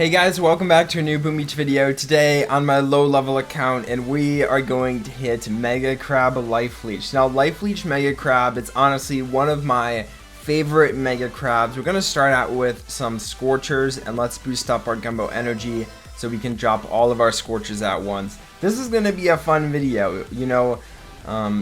Hey guys, welcome back to a new Boom Beach video. Today on my low level account, and we are going to hit Mega Crab Life Leech. Now Life Leech Mega Crab, it's honestly one of my favorite Mega Crabs. We're going to start out with some Scorchers, and let's boost up our Gumbo energy so we can drop all of our Scorchers at once. This is going to be a fun video, you know.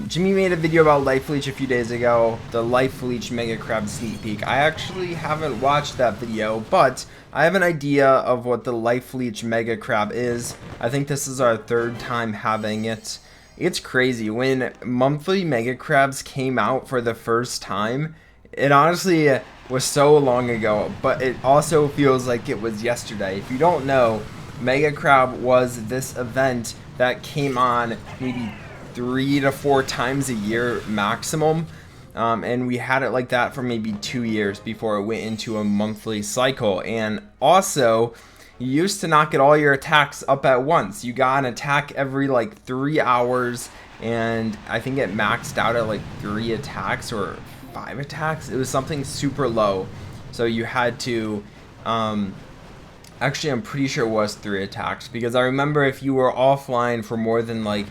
Jimmy made a video about Life Leech a few days ago, the Life Leech Mega Crab sneak peek. I actually haven't watched that video, but I have an idea of what the Life Leech Mega Crab is. I think this is our third time having it. It's crazy. When monthly Mega Crabs came out for the first time, it honestly was so long ago, but it also feels like it was yesterday. If you don't know, Mega Crab was this event that came on maybe 3 to 4 times a year maximum, and we had it like that for maybe 2 years before it went into a monthly cycle. And also, you used to not get all your attacks up at once. You got an attack every like 3 hours, and I think it maxed out at like 3 attacks or 5 attacks. It was something super low, so you had to actually, I'm pretty sure it was 3 attacks, because I remember if you were offline for more than like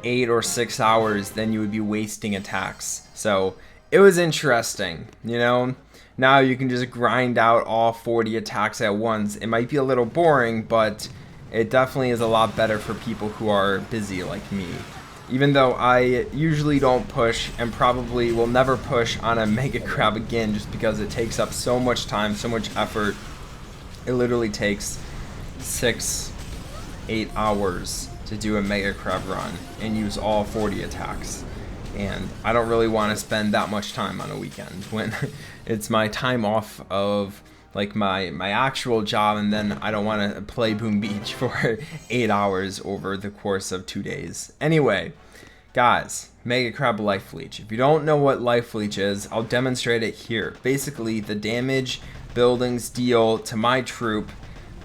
8 or 6 hours, then you would be wasting attacks. So it was interesting, you know. Now you can just grind out all 40 attacks at once. It might be a little boring, but it definitely is a lot better for people who are busy like me. Even though I usually don't push, and probably will never push on a Mega Crab again, just because it takes up so much time, so much effort. It literally takes 6-8 hours to do a Mega Crab run and use all 40 attacks, and I don't really want to spend that much time on a weekend when it's my time off of like my actual job, and then I don't want to play Boom Beach for 8 hours over the course of 2 days. Anyway, guys, Mega Crab Life Leech. If you don't know what Life Leech is, I'll demonstrate it here. Basically, the damage buildings deal to my troop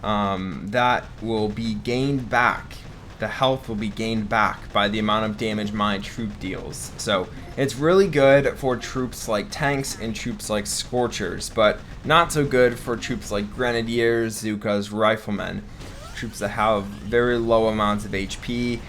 that will be gained back. The health will be gained back by the amount of damage my troop deals. So it's really good for troops like tanks and troops like Scorchers, but not so good for troops like Grenadiers, Zookas, Riflemen, troops that have very low amounts of HP.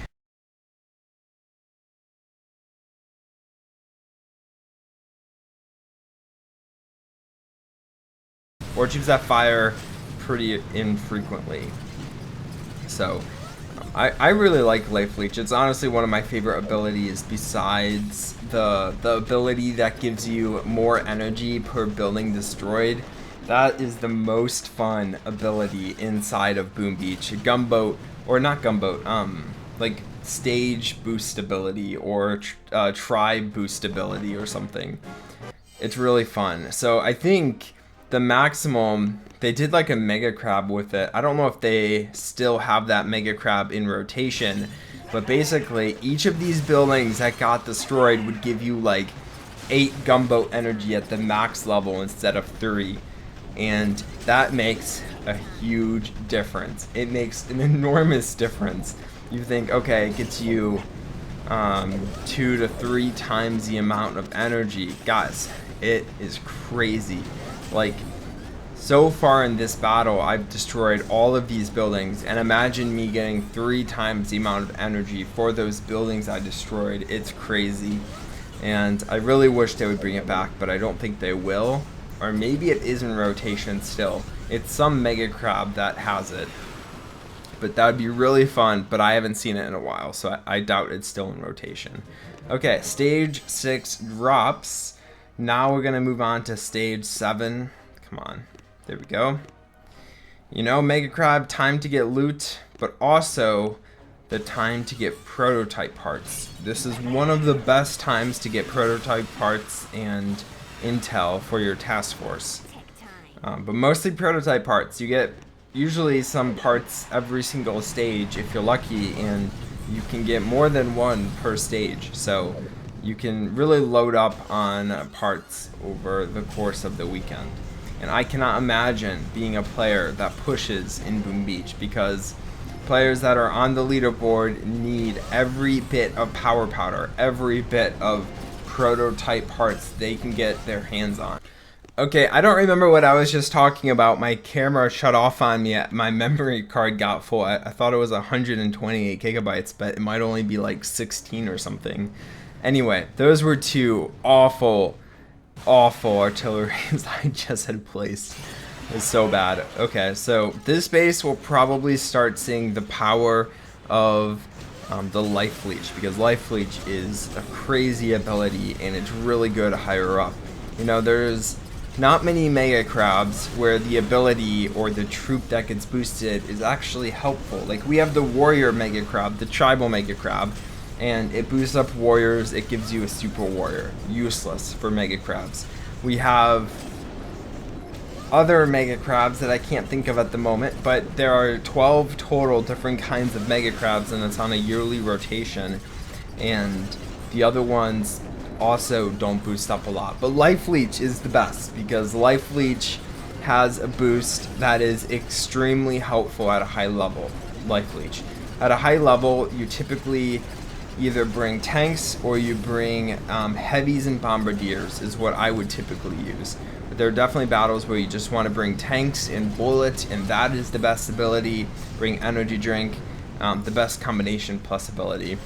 Or troops that fire pretty infrequently. So I really like Life Leech. It's honestly one of my favorite abilities, besides the ability that gives you more energy per building destroyed. That is the most fun ability inside of Boom Beach. Gunboat, or not gunboat, like stage boost ability, or tribe boost ability or something. It's really fun. So I think the maximum, they did like a Mega Crab with it. I don't know if they still have that Mega Crab in rotation, but basically each of these buildings that got destroyed would give you like 8 gunboat energy at the max level instead of 3, and that makes a huge difference. It makes an enormous difference. You think, okay, it gets you 2 to 3 times the amount of energy. Guys, it is crazy. Like, so far in this battle, I've destroyed all of these buildings, and imagine me getting 3 times the amount of energy for those buildings I destroyed. It's crazy, and I really wish they would bring it back, but I don't think they will. Or maybe it is in rotation still. It's some Mega Crab that has it, but that would be really fun, but I haven't seen it in a while, so I doubt it's still in rotation. Okay, stage 6 drops. Now we're gonna move on to stage 7. Come on, there we go. You know, Mega Crab, time to get loot, but also the time to get prototype parts. This is one of the best times to get prototype parts and intel for your task force. But mostly prototype parts. You get usually some parts every single stage if you're lucky, and you can get more than 1 per stage. So you can really load up on parts over the course of the weekend. And I cannot imagine being a player that pushes in Boom Beach, because players that are on the leaderboard need every bit of power powder, every bit of prototype parts they can get their hands on. Okay, I don't remember what I was just talking about. My camera shut off on me. My memory card got full. I thought it was 128 gigabytes, but it might only be like 16 or something. Anyway, those were two awful artilleries I just had placed. It was so bad. Okay, so this base will probably start seeing the power of the Life Leech, because Life Leech is a crazy ability and it's really good higher up. You know, there's not many Mega Crabs where the ability or the troop that gets boosted is actually helpful. Like, we have the Warrior Mega Crab, the Tribal Mega Crab, and it boosts up warriors, it gives you a Super Warrior. Useless for Mega Crabs. We have other Mega Crabs that I can't think of at the moment, but there are 12 total different kinds of Mega Crabs, and it's on a yearly rotation, and the other ones also don't boost up a lot. But Life Leech is the best, because Life Leech has a boost that is extremely helpful at a high level. Life Leech. At a high level, you typically either bring tanks or you bring heavies and bombardiers is what I would typically use. But there are definitely battles where you just want to bring tanks and bullets, and that is the best ability. Bring energy drink, the best combination plus ability.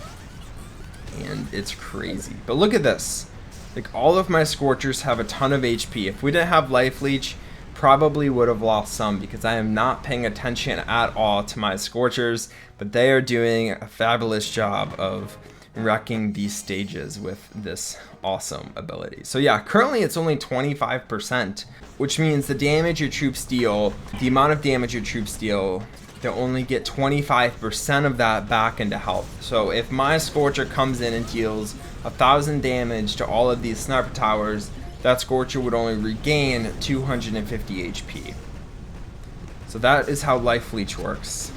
And it's crazy. But look at this. Like, all of my Scorchers have a ton of HP. If we didn't have Life Leech, probably would have lost some, because I am not paying attention at all to my Scorchers, but they are doing a fabulous job of wrecking these stages with this awesome ability. So yeah, currently it's only 25%, which means the damage your troops deal, the amount of damage your troops deal, they'll only get 25% of that back into health. So if my Scorcher comes in and deals 1,000 damage to all of these sniper towers, that Scorcher would only regain 250 HP. So that is how Life Leech works.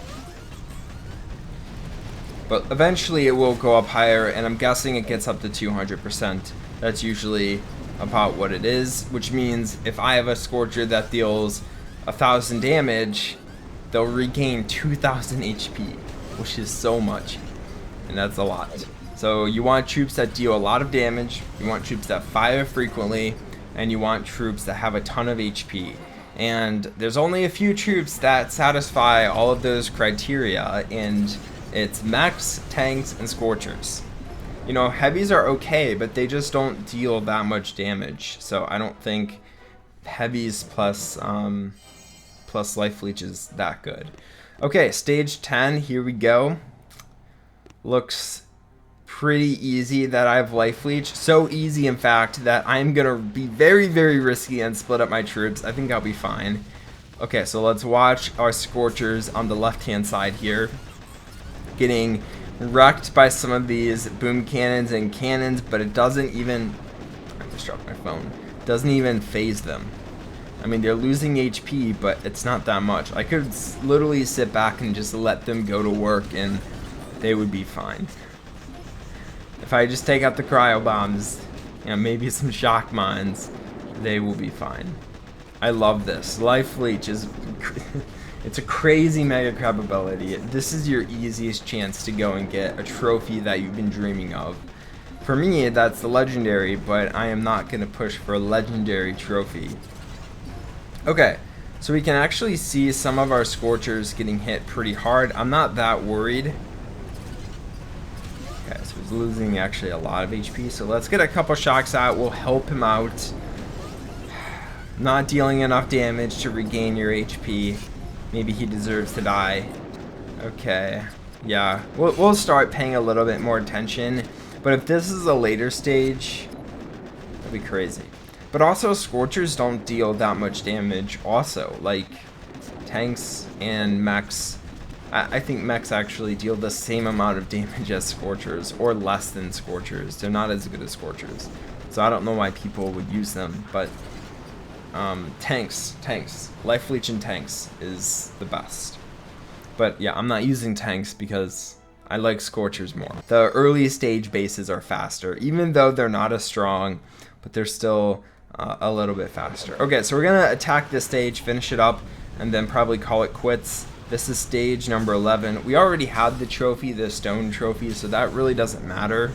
But eventually it will go up higher, and I'm guessing it gets up to 200%. That's usually about what it is, which means if I have a Scorcher that deals 1,000 damage, they'll regain 2,000 HP, which is so much, and that's a lot. So you want troops that deal a lot of damage, you want troops that fire frequently, and you want troops that have a ton of HP. And there's only a few troops that satisfy all of those criteria, and it's mechs, tanks, and Scorchers. You know, heavies are okay, but they just don't deal that much damage. So I don't think heavies plus Life Leech is that good. Okay, stage 10, here we go. Looks pretty easy that I have Life Leech. So easy, in fact, that I'm gonna be very, very risky and split up my troops. I think I'll be fine. Okay, so let's watch our Scorchers on the left-hand side here getting wrecked by some of these boom cannons and cannons, but it doesn't even, I just dropped my phone, doesn't even phase them. I mean, they're losing HP, but it's not that much. I could literally sit back and just let them go to work and they would be fine. If I just take out the cryo bombs, you know, maybe some shock mines, they will be fine. I love this. Life Leech is it's a crazy Mega Crab ability. This is your easiest chance to go and get a trophy that you've been dreaming of. For me, that's the legendary, but I am not going to push for a legendary trophy. Okay, so we can actually see some of our Scorchers getting hit pretty hard. I'm not that worried. Okay, so he's losing actually a lot of HP, so let's get a couple shocks out. We'll help him out. Not dealing enough damage to regain your HP. Maybe he deserves to die. Okay, yeah, we'll start paying a little bit more attention. But if this is a later stage, that'd be crazy. But also, Scorchers don't deal that much damage also. Like, tanks and mechs, I think mechs actually deal the same amount of damage as Scorchers, or less than Scorchers. They're not as good as Scorchers. So I don't know why people would use them, but tanks, Life Leech and tanks is the best. But yeah, I'm not using tanks because I like Scorchers more. The early stage bases are faster, even though they're not as strong, but they're still a little bit faster. Okay, so we're gonna attack this stage, finish it up, and then probably call it quits. This is stage number 11. We already had the trophy, the stone trophy, so that really doesn't matter.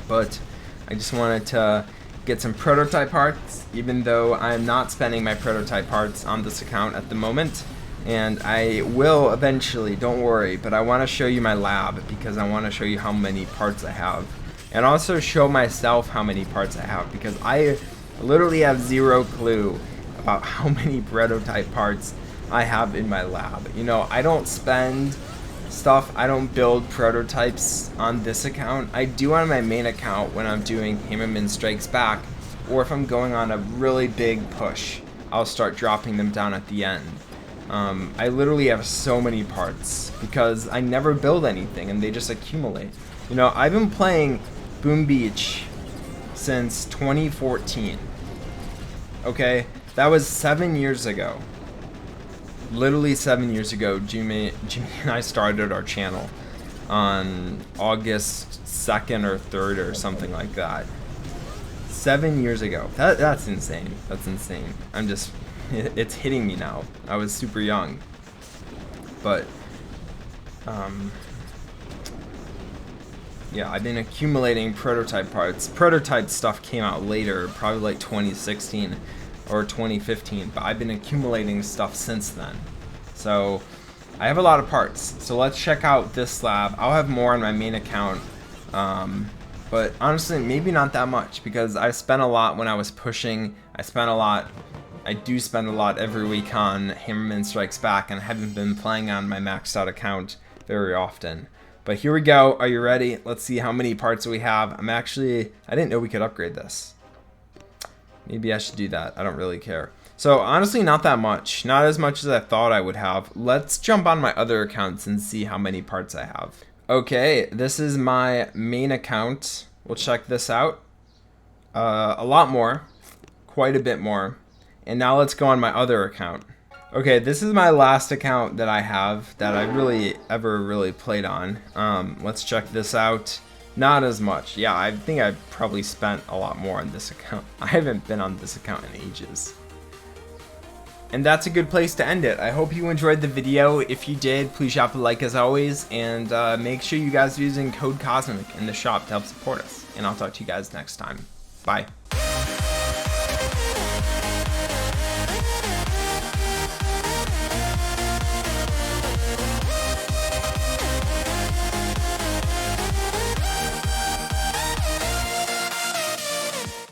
But I just wanted to get some prototype parts, even though I'm not spending my prototype parts on this account at the moment. And I will eventually, don't worry, but I want to show you my lab because I want to show you how many parts I have. And also show myself how many parts I have, because I literally have zero clue about how many prototype parts I have in my lab. You know, I don't spend stuff, I don't build prototypes on this account. I do on my main account when I'm doing Hammerman Strikes Back, or if I'm going on a really big push, I'll start dropping them down at the end. I literally have so many parts because I never build anything and they just accumulate. You know, I've been playing Boom Beach since 2014. Okay, that was 7 years ago. Literally 7 years ago, Jimmy and I started our channel on August 2nd or 3rd or something like that. 7 years ago. That's insane. That's insane. It's hitting me now. I was super young. But, yeah, I've been accumulating prototype parts. Prototype stuff came out later, probably like 2016 or 2015, but I've been accumulating stuff since then. So, I have a lot of parts. So let's check out this lab. I'll have more on my main account. But honestly, maybe not that much, because I spent a lot when I was pushing. I do spend a lot every week on Hammerman Strikes Back, and I haven't been playing on my maxed out account very often. But here we go. Are you ready? Let's see how many parts we have. I didn't know we could upgrade this. Maybe I should do that. I don't really care. So honestly, not that much. Not as much as I thought I would have. Let's jump on my other accounts and see how many parts I have. Okay, this is my main account. We'll check this out. A lot more. Quite a bit more. And now let's go on my other account. Okay, this is my last account that I have that I ever played on. Let's check this out. Not as much. Yeah, I think I've probably spent a lot more on this account. I haven't been on this account in ages. And that's a good place to end it. I hope you enjoyed the video. If you did, please drop a like as always, and make sure you guys are using code COSMIC in the shop to help support us. And I'll talk to you guys next time. Bye.